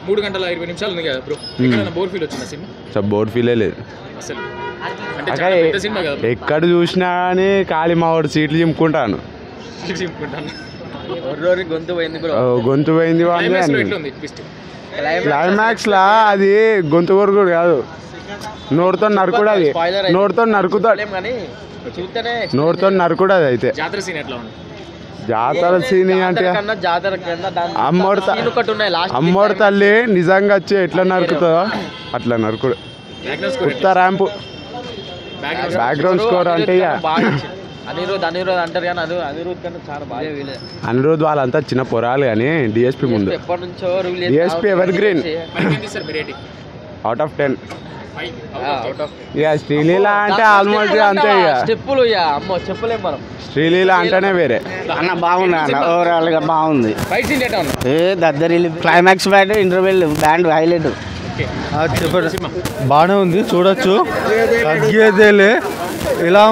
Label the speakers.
Speaker 1: 3 గంటల 20 నిమిషాలు ఉంది కదా బ్రో, ఎక్కడైనా బోర్ ఫీల్ వచ్చిందా సినిమా?
Speaker 2: బోర్ ఫీలే లేదు
Speaker 1: అసలు. అంటే చాలా పెద్ద సినిమా కదా బ్రో.
Speaker 2: ఎక్కడ చూసినా కానీ ఖాళీ మా వాడు సీట్లు చింపుకుంటాను.
Speaker 1: చింపుకుంటాను.
Speaker 2: గొంతు పోయింది.
Speaker 1: ఎట్లుంది ట్విస్ట్?
Speaker 2: క్లైమాక్స్ లా అది గొంతు కొరకు కాదు, నోరుతో నరుకుడు. అది నోరుతో నరుకుతాడు, నోరుతో నరుకుడు. అది అయితే
Speaker 1: జాతర సీన్ ఎట్లా ఉంది?
Speaker 2: జాతర సీన్ అంటే అమ్మోడు తల్లి నిజంగా వచ్చి ఎట్లా నరుకుతుందో అట్లా నరుకుడు. ఉత్త ర్యాంపు బ్యాక్గ్రౌండ్ స్కోర్ అంటే అనిరుద్ వాళ్ళంతా చిన్న పొరాలు కానీ డిఎస్పీ ముందు DSP ever green. Out of 10. ఇక శ్రీలీల అంటే ఆల్మోస్ట్ అంతే. ఇక శ్రీలీల అంటేనే వేరే.
Speaker 3: అన్న బాగుంది అన్న, ఓవరాల్ గా బాగుంది. దద్దరి climax bang interval bang highlight.
Speaker 4: బాగానే ఉంది, చూడొచ్చు. తగ్గేదేలే ఇలా